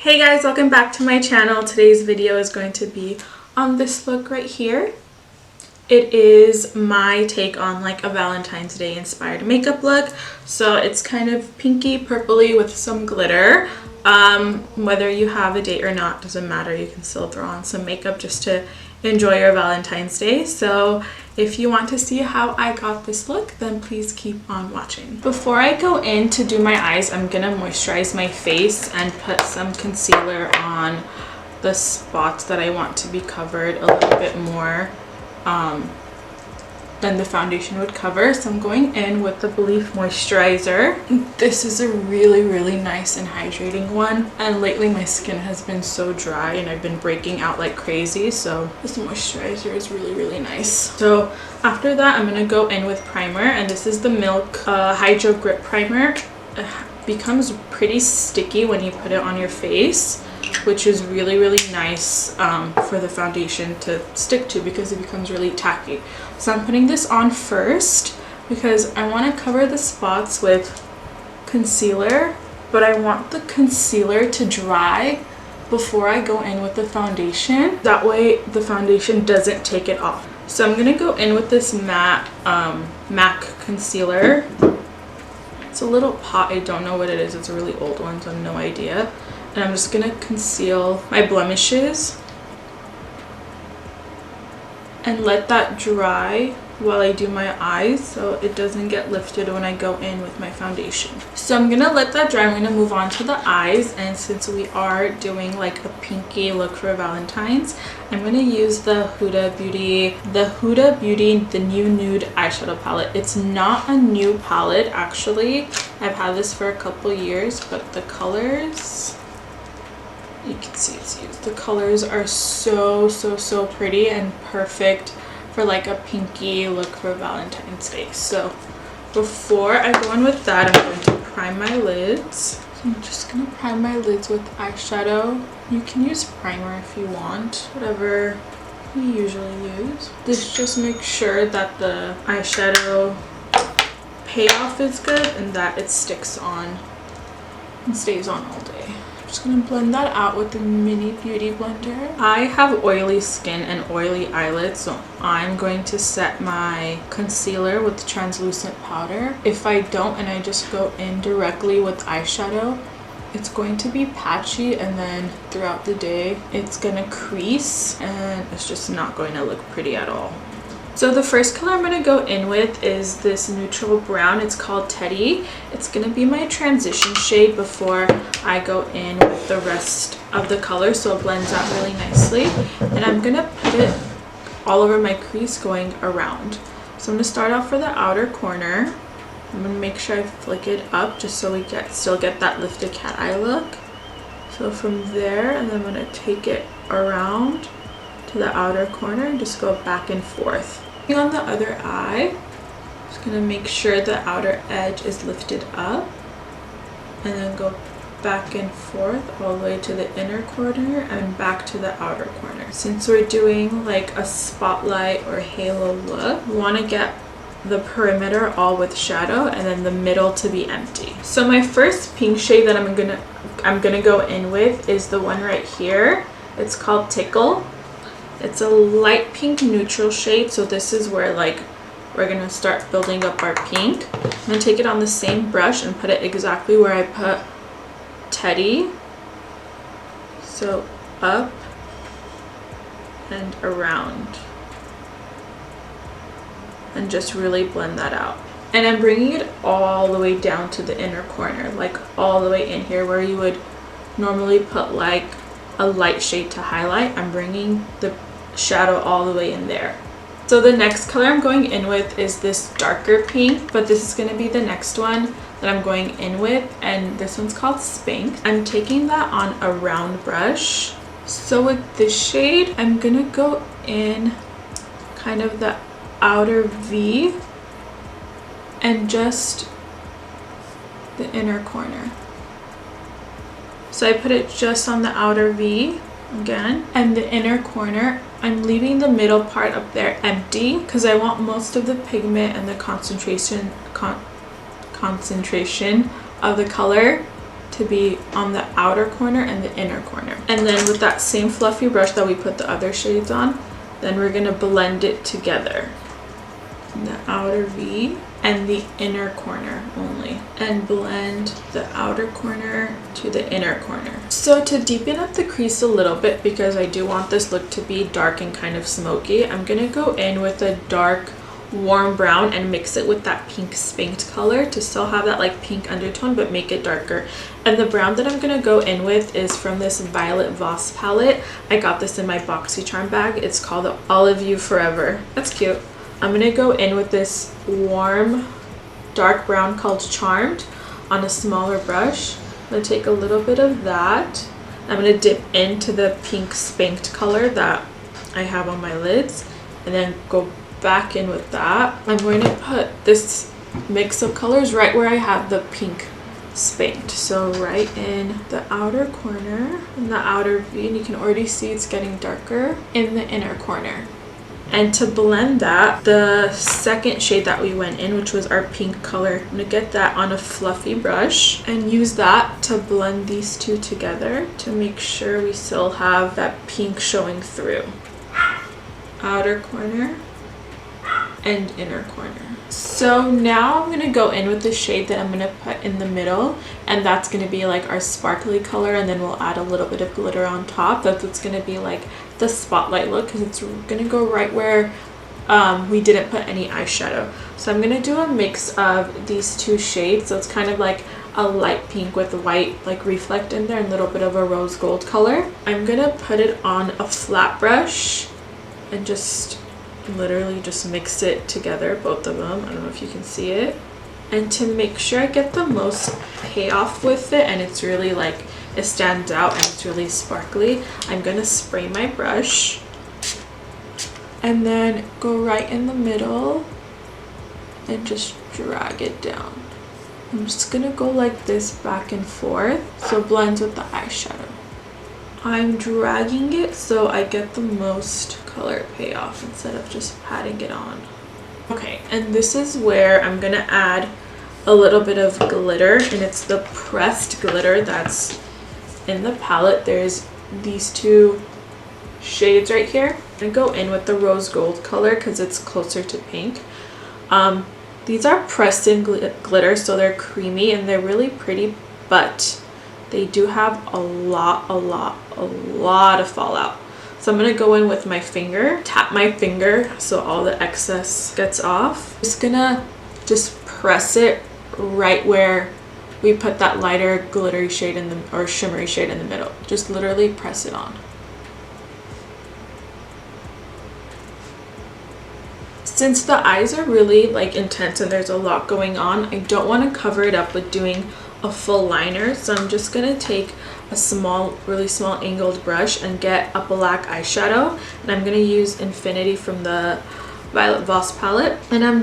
Hey guys, welcome back to my channel. Today's video is going to be on this look right here. It is my take on like a Valentine's Day inspired makeup look. So it's kind of pinky purpley with some glitter. Whether you have a date or not doesn't matter. You can still throw on some makeup just to enjoy your Valentine's Day. So if you want to see how I got this look, then please keep on watching. Before I go in to do my eyes, I'm gonna moisturize my face and put some concealer on the spots that I want to be covered a little bit more than the foundation would cover. So I'm going in with the Belif moisturizer. This is a really nice and hydrating one, and lately my skin has been so dry and I've been breaking out like crazy, so this moisturizer is really nice. So after that, I'm gonna go in with primer, and this is the Milk Hydro Grip Primer. It becomes pretty sticky when you put it on your face, which is really nice for the foundation to stick to because it becomes really tacky. So I'm putting this on first because I want to cover the spots with concealer, but I want the concealer to dry before I go in with the foundation. That way the foundation doesn't take it off. So I'm going to go in with this matte MAC concealer. It's a little pot. I don't know what it is. It's a really old one, so I have no idea. And I'm just going to conceal my blemishes and let that dry while I do my eyes so it doesn't get lifted when I go in with my foundation. So I'm going to let that dry. I'm going to move on to the eyes, and since we are doing like a pinky look for Valentine's, I'm going to use the Huda Beauty, the new nude eyeshadow palette. It's not a new palette actually. I've had this for a couple years, but the colors, you can see it's used. The colors are so pretty and perfect for like a pinky look for Valentine's Day. So before I go in with that, I'm going to prime my lids. So I'm just gonna prime my lids with eyeshadow. You can use primer if you want, whatever you usually use. This just makes sure that the eyeshadow payoff is good and that it sticks on and stays on all day. Just gonna blend that out with the mini beauty blender. I have oily skin and oily eyelids, so I'm going to set my concealer with translucent powder. If I don't and I just go in directly with eyeshadow, it's going to be patchy, and then throughout the day it's gonna crease and it's just not going to look pretty at all. So the first color I'm going to go in with is this neutral brown. It's called Teddy. It's going to be my transition shade before I go in with the rest of the color, so it blends out really nicely. And I'm going to put it all over my crease going around. So I'm going to start off for the outer corner. I'm going to make sure I flick it up just so we still get that lifted cat eye look. So from there, and then I'm going to take it around to the outer corner and just go back and forth. On the other eye, just gonna make sure the outer edge is lifted up and then go back and forth all the way to the inner corner and back to the outer corner. Since we're doing like a spotlight or halo look, we want to get the perimeter all with shadow and then the middle to be empty. So my first pink shade that I'm gonna go in with is the one right here. It's called Tickle. It's a light pink neutral shade, so this is where like we're gonna start building up our pink. I'm gonna take it on the same brush and put it exactly where I put Teddy. So up and around, and just really blend that out. And I'm bringing it all the way down to the inner corner, like all the way in here where you would normally put like a light shade to highlight. I'm bringing the shadow all the way in there. So the next color I'm going in with is this darker pink, but this is going to be the next one that I'm going in with, and this one's called Spank. I'm taking that on a round brush. So with this shade, I'm gonna go in kind of the outer V and just the inner corner. So I put it just on the outer V again, and the inner corner, I'm leaving the middle part up there empty because I want most of the pigment and the concentration of the color to be on the outer corner and the inner corner. And then with that same fluffy brush that we put the other shades on, then we're gonna blend it together. The outer V and the inner corner only, and blend the outer corner to the inner corner. So to deepen up the crease a little bit, because I do want this look to be dark and kind of smoky, I'm gonna go in with a dark warm brown and mix it with that pink spanked color to still have that like pink undertone but make it darker. And the brown that I'm gonna go in with is from this Violet Voss palette. I got this in my BoxyCharm bag. It's called All of You Forever. That's cute. I'm gonna go in with this warm dark brown called Charmed on a smaller brush. I'm gonna take a little bit of that. I'm gonna dip into the pink spanked color that I have on my lids and then go back in with that. I'm going to put this mix of colors right where I have the pink spanked, so right in the outer corner, in the outer V, and you can already see it's getting darker in the inner corner. And to blend that, the second shade that we went in, which was our pink color, I'm gonna get that on a fluffy brush and use that to blend these two together to make sure we still have that pink showing through. Outer corner and inner corner. So now I'm gonna go in with the shade that I'm gonna put in the middle, and that's gonna be like our sparkly color, and then we'll add a little bit of glitter on top. That's what's gonna be like the spotlight look, because it's gonna go right where we didn't put any eyeshadow. So I'm gonna do a mix of these two shades, so it's kind of like a light pink with white like reflect in there and a little bit of a rose gold color. I'm gonna put it on a flat brush and just literally just mix it together, both of them. I don't know if you can see it. And to make sure I get the most payoff with it and it's really like it stands out and it's really sparkly, I'm gonna spray my brush and then go right in the middle and just drag it down. I'm just gonna go like this back and forth so it blends with the eyeshadow. I'm dragging it so I get the most color payoff instead of just patting it on. Okay, and this is where I'm gonna add a little bit of glitter, and it's the pressed glitter that's in the palette. There's these two shades right here. I'm gonna go in with the rose gold color because it's closer to pink. These are pressed in glitter, so they're creamy and they're really pretty, but they do have a lot of fallout. So I'm gonna go in with my finger, tap my finger so all the excess gets off. Just gonna press it right where we put that lighter glittery shade in the, or shimmery shade in the middle. Just literally press it on. Since the eyes are really like intense and there's a lot going on, I don't want to cover it up with doing a full liner, so I'm just gonna take a small, really small angled brush and get a black eyeshadow, and I'm gonna use Infinity from the Violet Voss palette. And I'm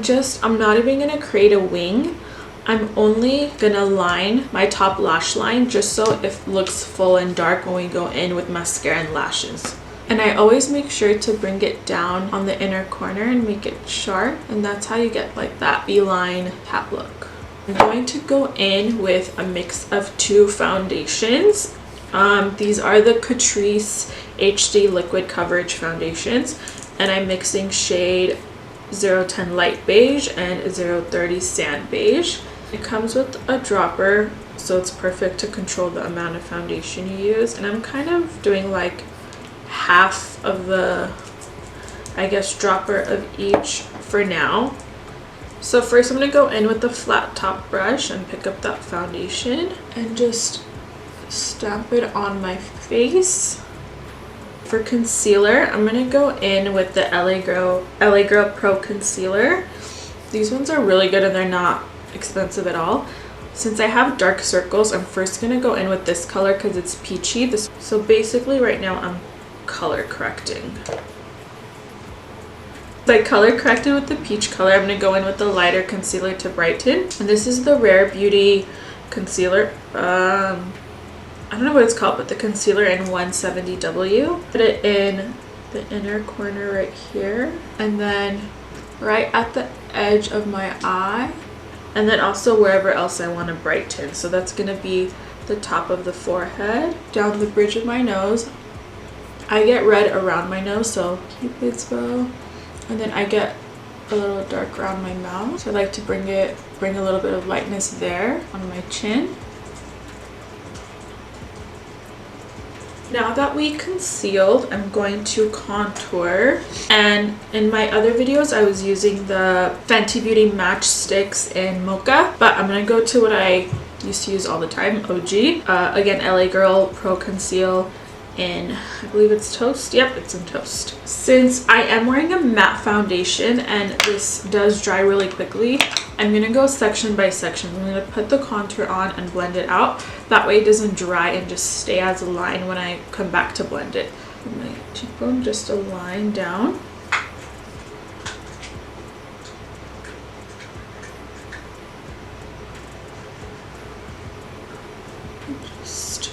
not even gonna create a wing. I'm only gonna line my top lash line just so it looks full and dark when we go in with mascara and lashes. And I always make sure to bring it down on the inner corner and make it sharp, and that's how you get like that beeline cap look. I'm going to go in with a mix of two foundations. These are the Catrice HD Liquid Coverage Foundations, and I'm mixing shade 010 Light Beige and 030 Sand Beige. It comes with a dropper, so it's perfect to control the amount of foundation you use, and I'm kind of doing like half of the, I guess, dropper of each for now. So first I'm going to go in with the flat top brush and pick up that foundation and just stamp it on my face. For concealer, I'm going to go in with the LA Girl Pro Concealer. These ones are really good and they're not expensive at all. Since I have dark circles, I'm first going to go in with this color because it's peachy. So basically right now I'm color correcting. So I color corrected with the peach color. I'm going to go in with the lighter concealer to brighten. And this is the Rare Beauty concealer. I don't know what it's called, but the concealer in 170W. Put it in the inner corner right here. And then right at the edge of my eye. And then also wherever else I want to brighten. So that's going to be the top of the forehead, down the bridge of my nose. I get red around my nose, so Cupid's bow. And then I get a little dark around my mouth. So I like to bring a little bit of lightness there on my chin. Now that we concealed, I'm going to contour. And in my other videos, I was using the Fenty Beauty Match Sticks in Mocha. But I'm going to go to what I used to use all the time, OG. Again, LA Girl Pro.Conceal in, I believe it's Toast. Yep, it's in Toast. Since I am wearing a matte foundation and this does dry really quickly, I'm going to go section by section. I'm going to put the contour on and blend it out. That way it doesn't dry and just stay as a line when I come back to blend it. My cheekbone, just a line down. Just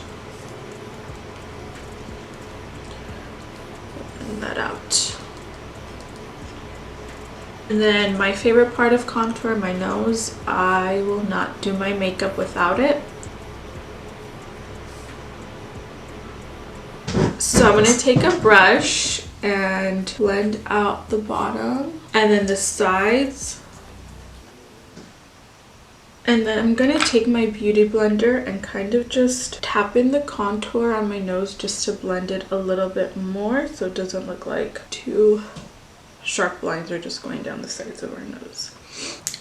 blend that out. And then my favorite part of contour, my nose. I will not do my makeup without it. So I'm going to take a brush and blend out the bottom and then the sides. And then I'm going to take my beauty blender and kind of just tap in the contour on my nose just to blend it a little bit more so it doesn't look like two sharp lines are just going down the sides of our nose.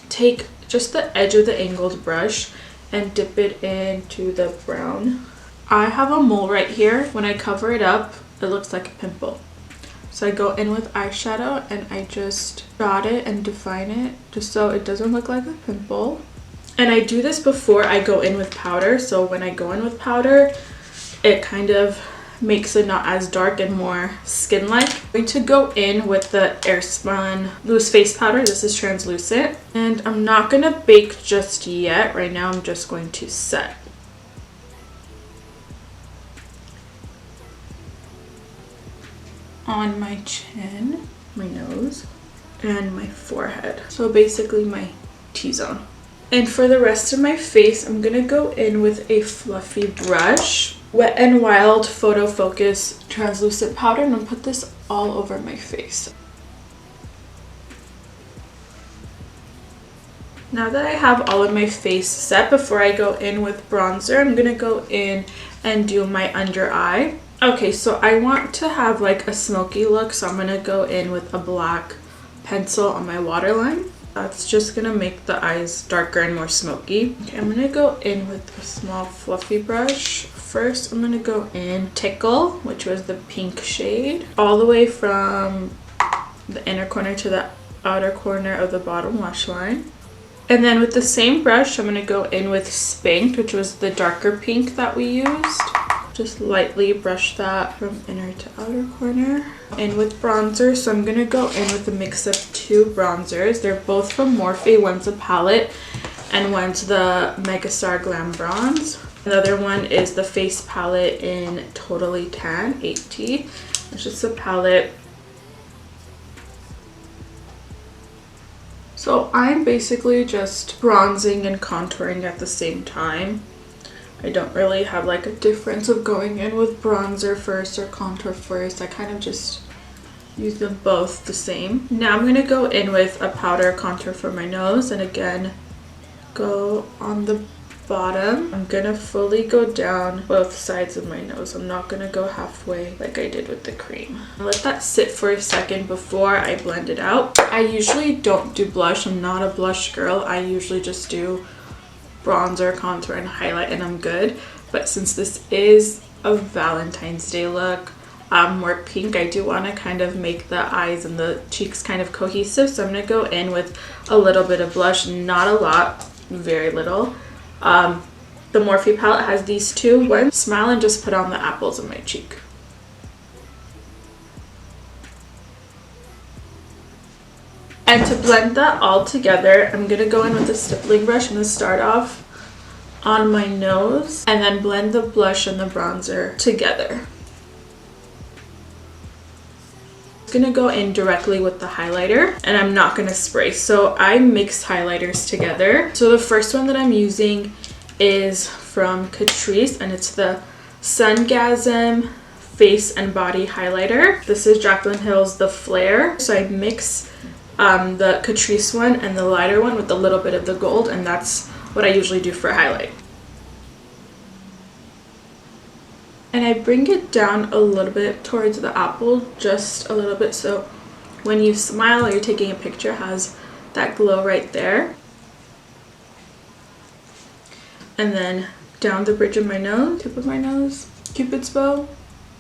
Take just the edge of the angled brush and dip it into the brown. I have a mole right here. When I cover it up, it looks like a pimple. So I go in with eyeshadow and I just dot it and define it just so it doesn't look like a pimple. And I do this before I go in with powder. So when I go in with powder, it kind of makes it not as dark and more skin-like. I'm going to go in with the Airspun loose face powder. This is translucent. And I'm not going to bake just yet. Right now I'm just going to set. On my chin, my nose, and my forehead. So basically my T-zone. And for the rest of my face, I'm going to go in with a fluffy brush. Wet n Wild Photo Focus translucent powder, and I'll put this all over my face. Now that I have all of my face set, before I go in with bronzer, I'm going to go in and do my under eye. Okay, so I want to have like a smoky look, so I'm going to go in with a black pencil on my waterline. That's just going to make the eyes darker and more smoky. Okay, I'm going to go in with a small fluffy brush. First, I'm going to go in Tickle, which was the pink shade, all the way from the inner corner to the outer corner of the bottom lash line. And then with the same brush, I'm going to go in with Spanked, which was the darker pink that we used. Just lightly brush that from inner to outer corner. In with bronzer, so I'm going to go in with a mix of two bronzers. They're both from Morphe. One's a palette and one's the Megastar GlamBronze. Another one is the face palette in Totally Tan 8T. It's just a palette. So I'm basically just bronzing and contouring at the same time. I don't really have like a difference of going in with bronzer first or contour first. I kind of just use them both the same. Now I'm going to go in with a powder contour for my nose, and again go on the bottom. I'm going to fully go down both sides of my nose. I'm not going to go halfway like I did with the cream. Let that sit for a second before I blend it out. I usually don't do blush. I'm not a blush girl. I usually just do bronzer, contour, and highlight, and I'm good. But since this is a Valentine's Day look, more pink, I do want to kind of make the eyes and the cheeks kind of cohesive, so I'm going to go in with a little bit of blush, not a lot, very little. The Morphe palette has these two. One, smile and just put on the apples of my cheek. And to blend that all together, I'm going to go in with a stippling brush. I'm going to start off on my nose and then blend the blush and the bronzer together. I'm going to go in directly with the highlighter, and I'm not going to spray. So I mix highlighters together. So the first one that I'm using is from Catrice, and it's the Sungasm Face and Body Highlighter. This is Jaclyn Hill's The Flare. So I mix the Catrice one and the lighter one with a little bit of the gold, and that's what I usually do for highlight. And I bring it down a little bit towards the apple, just a little bit, so when you smile or you're taking a picture, it has that glow right there. And then down the bridge of my nose, tip of my nose, Cupid's bow,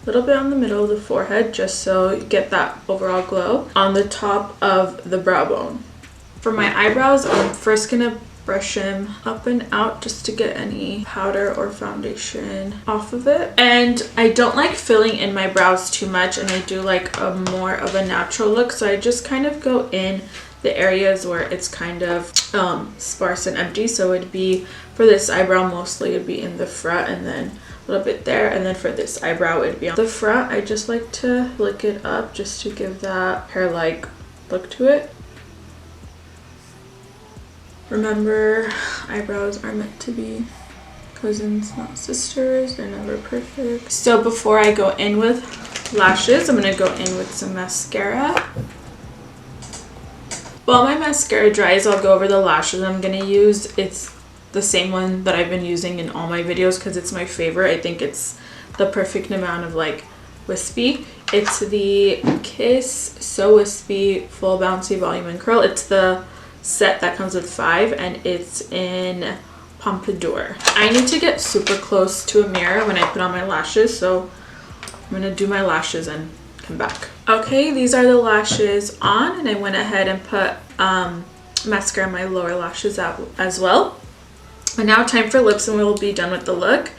a little bit on the middle of the forehead, just so you get that overall glow. On the top of the brow bone. For my eyebrows, I'm first gonna brush them up and out just to get any powder or foundation off of it. And I don't like filling in my brows too much, and I do like a more of a natural look, so I just kind of go in the areas where it's kind of sparse and empty. So it'd be, for this eyebrow mostly it'd be in the front, and then a little bit there, and then for this eyebrow it'd be on the front. I just like to flick it up just to give that hair-like look to it. Remember, eyebrows are meant to be cousins, not sisters. They're never perfect. So before I go in with lashes, I'm going to go in with some mascara. While my mascara dries, I'll go over the lashes I'm going to use. It's the same one that I've been using in all my videos because it's my favorite. I think it's the perfect amount of like wispy. It's the Kiss So Wispy Full Bouncy Volume and Curl. It's the set that comes with 5, and it's in Pompadour. I need to get super close to a mirror when I put on my lashes, so I'm gonna do my lashes and come back. Okay, these are the lashes on, and I went ahead and put mascara on my lower lashes out as well. And now time for lips, and we will be done with the look.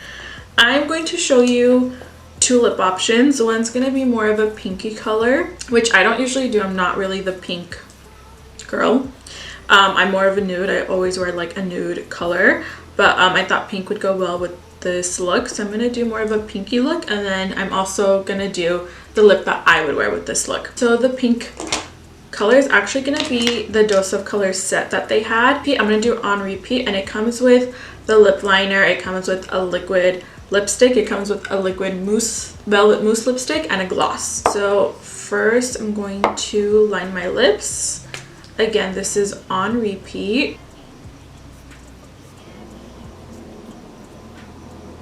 I'm going to show you 2 lip options. One's gonna be more of a pinky color, which I don't usually do. I'm not really the pink girl. I'm more of a nude. I always wear like a nude color, but I thought pink would go well with this look, so I'm gonna do more of a pinky look, and then I'm also gonna do the lip that I would wear with this look. So the pink color is actually gonna be the Dose of Color set that they had. I'm gonna do on repeat, and it comes with the lip liner, it comes with a liquid lipstick, it comes with a liquid mousse, velvet mousse lipstick, and a gloss. So first I'm going to line my lips. Again, this is on repeat.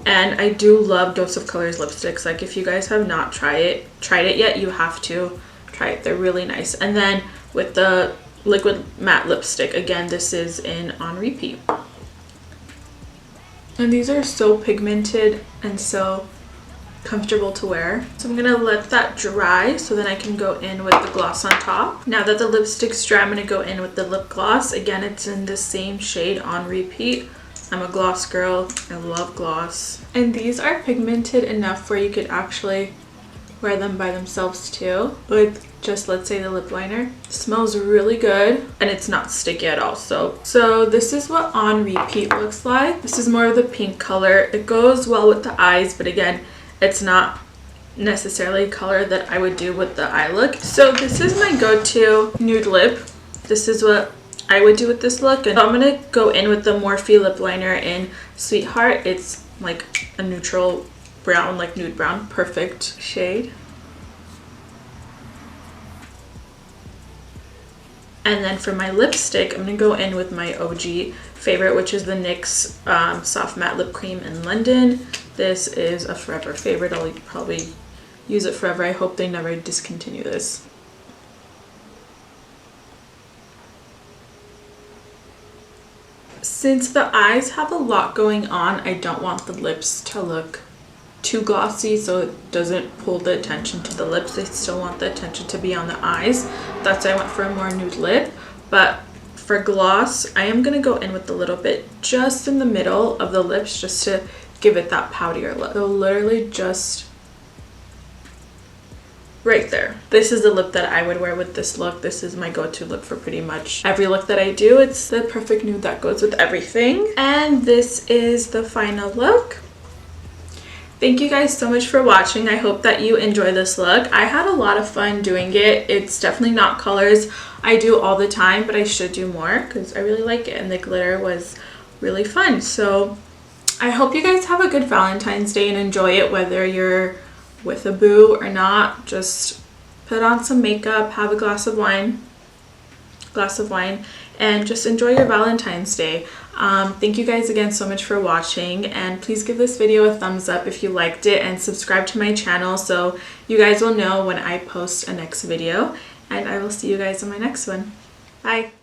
And I do love Dose of Color's lipsticks. Like, if you guys have not tried it yet, you have to try it. They're really nice. And then with the liquid matte lipstick, again, this is in on repeat. And these are so pigmented and so comfortable to wear. So I'm gonna let that dry so then I can go in with the gloss on top. Now that the lipstick's dry, I'm gonna go in with the lip gloss. Again, it's in the same shade, on repeat. I'm a gloss girl. I love gloss. And these are pigmented enough where you could actually wear them by themselves too, with just, let's say, the lip liner. It smells really good, and it's not sticky at all. So this is what on repeat looks like. This is more of the pink color. It goes well with the eyes, but again, it's not necessarily a color that I would do with the eye look. So this is my go-to nude lip. This is what I would do with this look. And so I'm gonna go in with the Morphe lip liner in Sweetheart. It's like a neutral brown, like nude brown, perfect shade. And then for my lipstick, I'm gonna go in with my OG favorite, which is the NYX Soft Matte Lip Cream in London. This is a forever favorite. I'll probably use it forever. I hope they never discontinue this. Since the eyes have a lot going on, I don't want the lips to look too glossy, so it doesn't pull the attention to the lips. I still want the attention to be on the eyes. That's why I went for a more nude lip. But for gloss, I am gonna go in with a little bit just in the middle of the lips, just to give it that powdier look. So literally just right there. This is the lip that I would wear with this look. This is my go-to look for pretty much every look that I do. It's the perfect nude that goes with everything. And this is the final look. Thank you guys so much for watching. I hope that you enjoy this look. I had a lot of fun doing it. It's definitely not colors I do all the time, but I should do more because I really like it, and the glitter was really fun. So I hope you guys have a good Valentine's Day and enjoy it, whether you're with a boo or not. Just put on some makeup, have a glass of wine, and just enjoy your Valentine's Day. Thank you guys again so much for watching, and please give this video a thumbs up if you liked it, and subscribe to my channel so you guys will know when I post a next video, and I will see you guys in my next one. Bye.